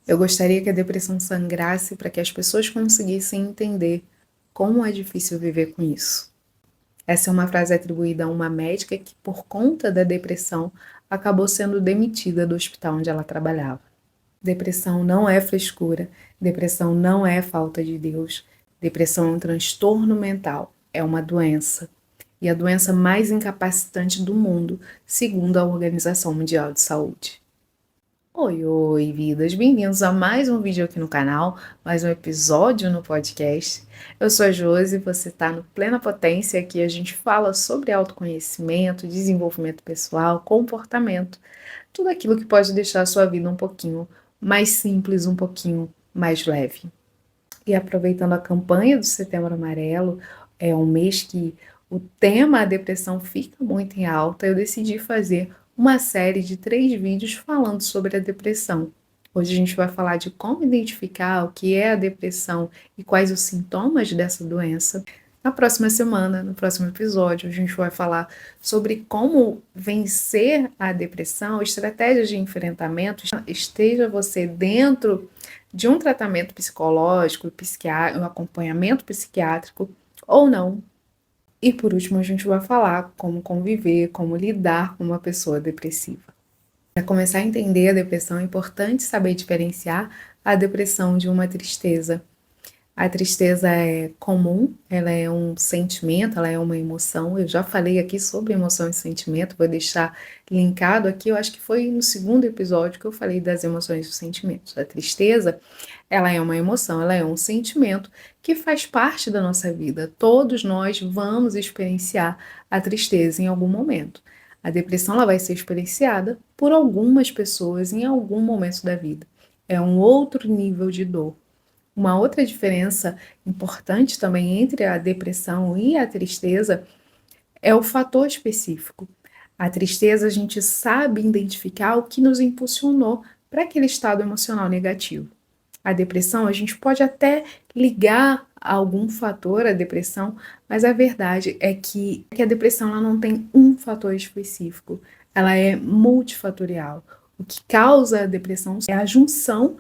Eu gostaria que a depressão sangrasse para que as pessoas conseguissem entender como é difícil viver com isso. Essa é uma frase atribuída a uma médica que, por conta da depressão, acabou sendo demitida do hospital onde ela trabalhava. Depressão não é frescura, depressão não é falta de Deus, depressão é um transtorno mental, é uma doença. E a doença mais incapacitante do mundo, segundo a Organização Mundial de Saúde. Oi, oi, vidas! Bem-vindos a mais um vídeo aqui no canal, mais um episódio no podcast. Eu sou a Josi, você está no Plena Potência, aqui a gente fala sobre autoconhecimento, desenvolvimento pessoal, comportamento, tudo aquilo que pode deixar a sua vida um pouquinho mais simples, um pouquinho mais leve. E aproveitando a campanha do Setembro Amarelo, é um mês que o tema a depressão fica muito em alta, eu decidi fazer uma série de 3 vídeos falando sobre a depressão. Hoje a gente vai falar de como identificar o que é a depressão e quais os sintomas dessa doença. Na próxima semana, no próximo episódio, a gente vai falar sobre como vencer a depressão, estratégias de enfrentamento. Esteja você dentro de um tratamento psicológico, um acompanhamento psiquiátrico ou não. E por último, a gente vai falar como conviver, como lidar com uma pessoa depressiva. Para começar a entender a depressão, é importante saber diferenciar a depressão de uma tristeza. A tristeza é comum, ela é um sentimento, ela é uma emoção. Eu já falei aqui sobre emoção e sentimento, vou deixar linkado aqui. Eu acho que foi no segundo episódio que eu falei das emoções e dos sentimentos. A tristeza, ela é uma emoção, ela é um sentimento que faz parte da nossa vida. Todos nós vamos experienciar a tristeza em algum momento. A depressão, ela vai ser experienciada por algumas pessoas em algum momento da vida. É um outro nível de dor. Uma outra diferença importante também entre a depressão e a tristeza é o fator específico. A tristeza, a gente sabe identificar o que nos impulsionou para aquele estado emocional negativo. A depressão, a gente pode até ligar a algum fator à depressão, mas a verdade é que a depressão ela não tem um fator específico, ela é multifatorial. O que causa a depressão é a junção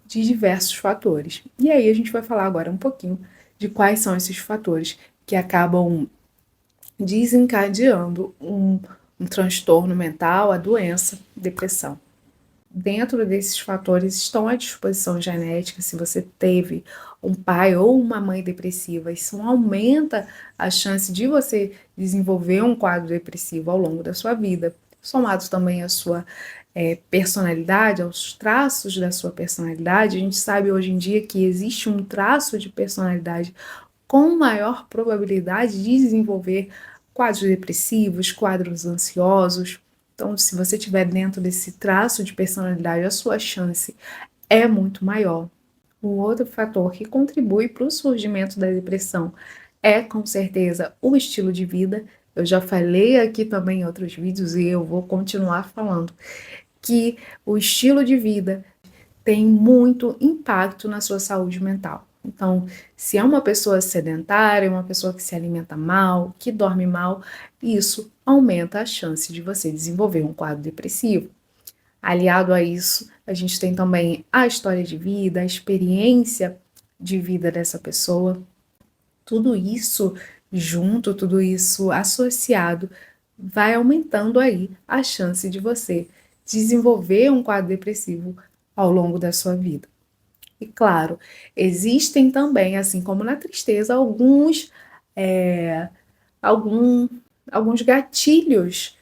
de diversos fatores. E aí a gente vai falar agora um pouquinho de quais são esses fatores que acabam desencadeando um transtorno mental, a doença, depressão. Dentro desses fatores estão a disposição genética, se você teve um pai ou uma mãe depressiva, isso aumenta a chance de você desenvolver um quadro depressivo ao longo da sua vida, somado também à sua personalidade, aos traços da sua personalidade. A gente sabe hoje em dia que existe um traço de personalidade com maior probabilidade de desenvolver quadros depressivos, quadros ansiosos. Então, se você estiver dentro desse traço de personalidade, a sua chance é muito maior. Um outro fator que contribui para o surgimento da depressão é, com certeza, o estilo de vida. Eu já falei aqui também em outros vídeos e eu vou continuar falando que o estilo de vida tem muito impacto na sua saúde mental. Então, se é uma pessoa sedentária, uma pessoa que se alimenta mal, que dorme mal, isso aumenta a chance de você desenvolver um quadro depressivo. Aliado a isso, a gente tem também a história de vida, a experiência de vida dessa pessoa. Tudo isso junto, tudo isso associado, vai aumentando aí a chance de você desenvolver um quadro depressivo ao longo da sua vida. E claro, existem também, assim como na tristeza, é, algum, alguns gatilhos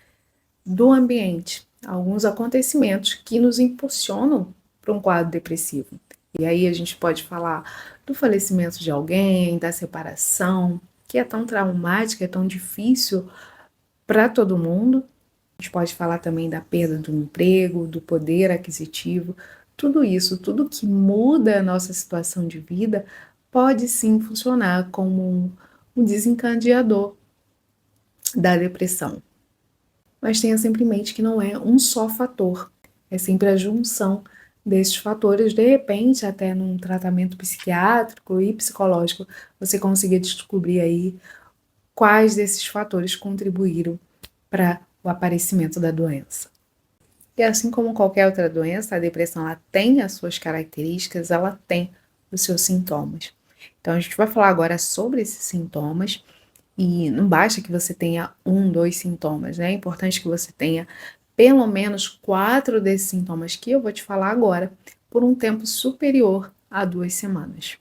do ambiente, alguns acontecimentos que nos impulsionam para um quadro depressivo. E aí a gente pode falar do falecimento de alguém, da separação, que é tão traumática, é tão difícil para todo mundo. A gente pode falar também da perda do emprego, do poder aquisitivo. Tudo isso, tudo que muda a nossa situação de vida, pode sim funcionar como um desencadeador da depressão. Mas tenha sempre em mente que não é um só fator, é sempre a junção desses fatores. De repente, até num tratamento psiquiátrico e psicológico, você conseguir descobrir aí quais desses fatores contribuíram para o aparecimento da doença. E assim como qualquer outra doença, a depressão ela tem as suas características, ela tem os seus sintomas. Então a gente vai falar agora sobre esses sintomas e não basta que você tenha um, dois sintomas, né? É importante que você tenha pelo menos 4 desses sintomas que eu vou te falar agora por um tempo superior a 2 semanas.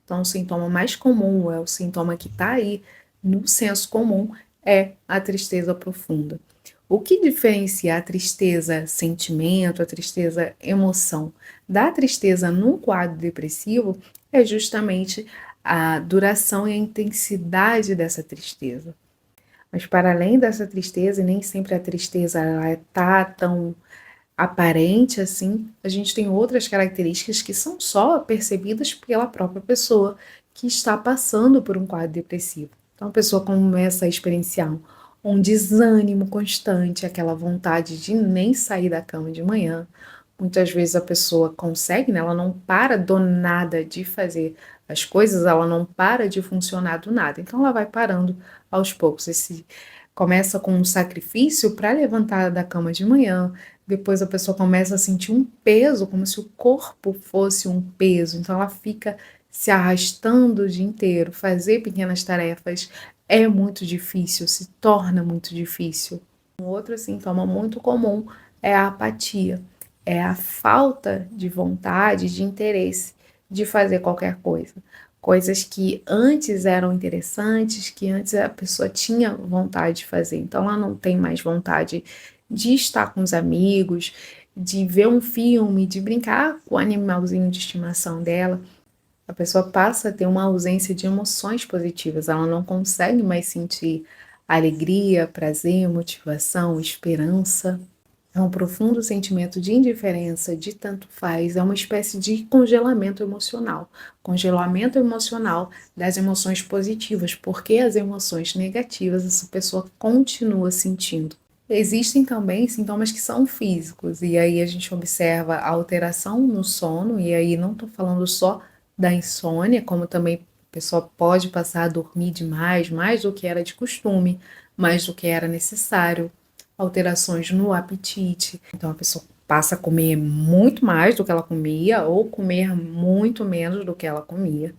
Então, o sintoma mais comum, é o sintoma que está aí no senso comum, é a tristeza profunda. O que diferencia a tristeza sentimento, a tristeza emoção, da tristeza num quadro depressivo é justamente a duração e a intensidade dessa tristeza. Mas para além dessa tristeza, e nem sempre a tristeza está tão aparente assim, a gente tem outras características que são só percebidas pela própria pessoa que está passando por um quadro depressivo. Então a pessoa começa a experienciar um desânimo constante, aquela vontade de nem sair da cama de manhã. Muitas vezes a pessoa consegue, né? Ela não para do nada de fazer as coisas, ela não para de funcionar do nada. Então ela vai parando aos poucos. Esse começa com um sacrifício para levantar da cama de manhã, depois a pessoa começa a sentir um peso, como se o corpo fosse um peso, então ela fica se arrastando o dia inteiro. Fazer pequenas tarefas é muito difícil, se torna muito difícil. Um outro sintoma muito comum é a apatia, é a falta de vontade, de interesse de fazer qualquer coisa. Coisas que antes eram interessantes, que antes a pessoa tinha vontade de fazer, então ela não tem mais vontade de estar com os amigos, de ver um filme, de brincar com o animalzinho de estimação dela. A pessoa passa a ter uma ausência de emoções positivas, ela não consegue mais sentir alegria, prazer, motivação, esperança. É um profundo sentimento de indiferença, de tanto faz, é uma espécie de congelamento emocional das emoções positivas, porque as emoções negativas essa pessoa continua sentindo. Existem também sintomas que são físicos, e aí a gente observa a alteração no sono, e aí não estou falando só da insônia, como também a pessoa pode passar a dormir demais, mais do que era de costume, mais do que era necessário, alterações no apetite, então a pessoa passa a comer muito mais do que ela comia, ou comer muito menos do que ela comia.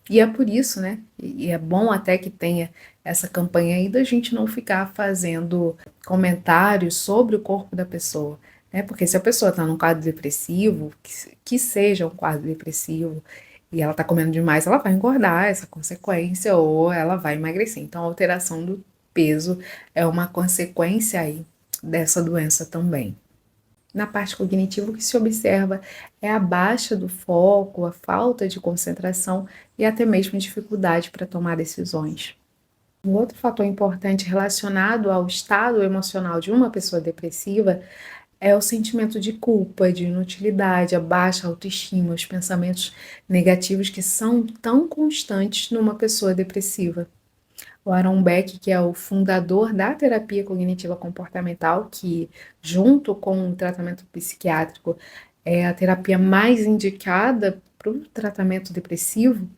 E é por isso, né? E é bom até que tenha essa campanha aí da gente não ficar fazendo comentários sobre o corpo da pessoa, né? Porque se a pessoa está num quadro depressivo, que seja um quadro depressivo, e ela está comendo demais, ela vai engordar, essa consequência, ou ela vai emagrecer. Então, a alteração do peso é uma consequência aí dessa doença também. Na parte cognitiva, o que se observa é a baixa do foco, a falta de concentração e até mesmo a dificuldade para tomar decisões. Um outro fator importante relacionado ao estado emocional de uma pessoa depressiva é o sentimento de culpa, de inutilidade, a baixa autoestima, os pensamentos negativos que são tão constantes numa pessoa depressiva. O Aaron Beck, que é o fundador da terapia cognitiva comportamental, que, junto com o tratamento psiquiátrico, é a terapia mais indicada para o tratamento depressivo,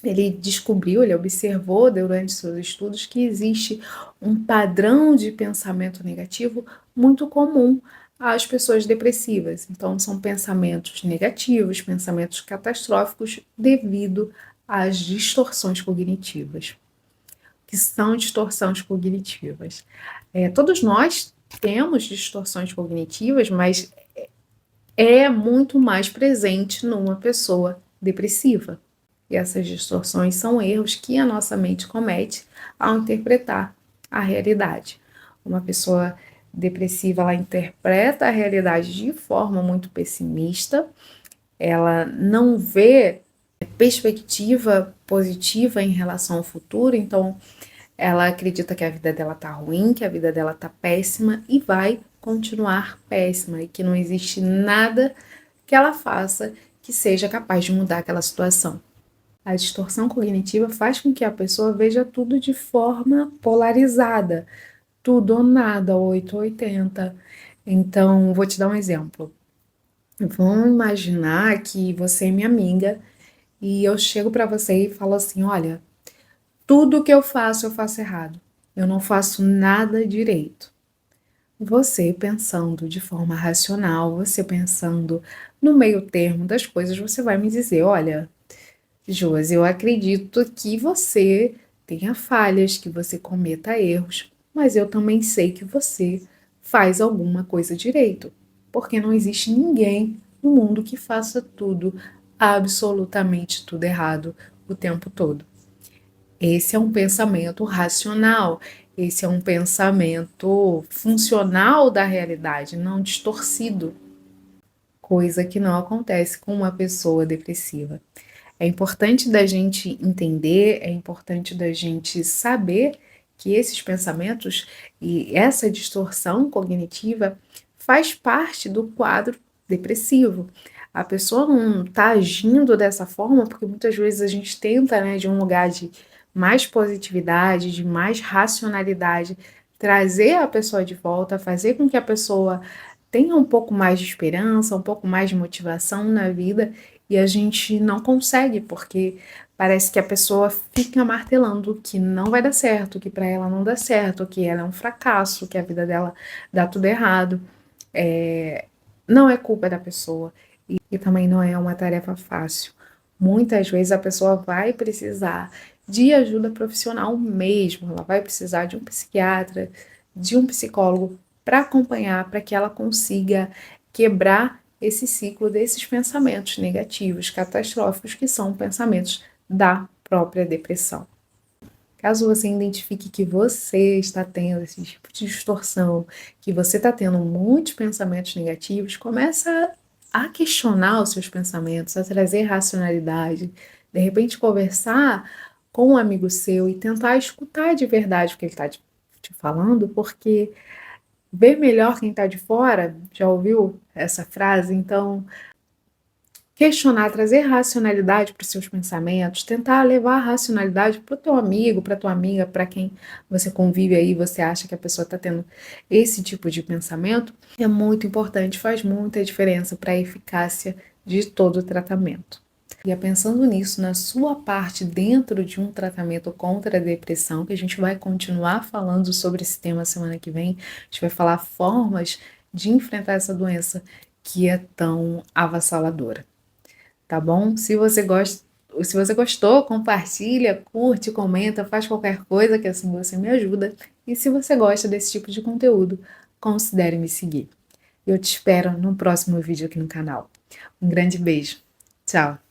ele descobriu, ele observou durante seus estudos que existe um padrão de pensamento negativo muito comum às pessoas depressivas. Então, são pensamentos negativos, pensamentos catastróficos devido às distorções cognitivas que são distorções cognitivas. Todos nós temos distorções cognitivas, mas é muito mais presente numa pessoa depressiva. E essas distorções são erros que a nossa mente comete ao interpretar a realidade. Uma pessoa depressiva, ela interpreta a realidade de forma muito pessimista, ela não vê perspectiva positiva em relação ao futuro, então ela acredita que a vida dela tá ruim, que a vida dela tá péssima e vai continuar péssima e que não existe nada que ela faça que seja capaz de mudar aquela situação. A distorção cognitiva faz com que a pessoa veja tudo de forma polarizada, tudo ou nada, 8 ou 80. Então, vou te dar um exemplo. Vamos imaginar que você é minha amiga e eu chego para você e falo assim: olha, tudo que eu faço errado. Eu não faço nada direito. Você pensando de forma racional, você pensando no meio termo das coisas, você vai me dizer: "Olha, Josi, eu acredito que você tenha falhas, que você cometa erros, mas eu também sei que você faz alguma coisa direito, porque não existe ninguém no mundo que faça tudo, absolutamente tudo errado o tempo todo." Esse é um pensamento racional, esse é um pensamento funcional da realidade, não distorcido, coisa que não acontece com uma pessoa depressiva. É importante da gente entender, é importante da gente saber que esses pensamentos e essa distorção cognitiva faz parte do quadro depressivo. A pessoa não está agindo dessa forma porque muitas vezes a gente tenta, né, de um lugar de mais positividade, de mais racionalidade, trazer a pessoa de volta, fazer com que a pessoa tenha um pouco mais de esperança, um pouco mais de motivação na vida, e a gente não consegue, porque parece que a pessoa fica martelando que não vai dar certo, que para ela não dá certo, que ela é um fracasso, que a vida dela dá tudo errado. Não é culpa da pessoa e também não é uma tarefa fácil. Muitas vezes a pessoa vai precisar de ajuda profissional mesmo, ela vai precisar de um psiquiatra, de um psicólogo para acompanhar, para que ela consiga quebrar esse ciclo desses pensamentos negativos, catastróficos, que são pensamentos da própria depressão. Caso você identifique que você está tendo esse tipo de distorção, que você está tendo muitos pensamentos negativos, começa a questionar os seus pensamentos, a trazer racionalidade, de repente conversar com um amigo seu e tentar escutar de verdade o que ele está te falando, porque ver melhor quem está de fora, já ouviu essa frase? Então, questionar, trazer racionalidade para os seus pensamentos, tentar levar a racionalidade para o teu amigo, para tua amiga, para quem você convive aí, você acha que a pessoa está tendo esse tipo de pensamento, é muito importante, faz muita diferença para a eficácia de todo o tratamento. E é pensando nisso, na sua parte dentro de um tratamento contra a depressão, que a gente vai continuar falando sobre esse tema semana que vem, a gente vai falar formas de enfrentar essa doença que é tão avassaladora. Tá bom? Se você gostou, compartilha, curte, comenta, faz qualquer coisa que assim você me ajuda. E se você gosta desse tipo de conteúdo, considere me seguir. Eu te espero no próximo vídeo aqui no canal. Um grande beijo. Tchau!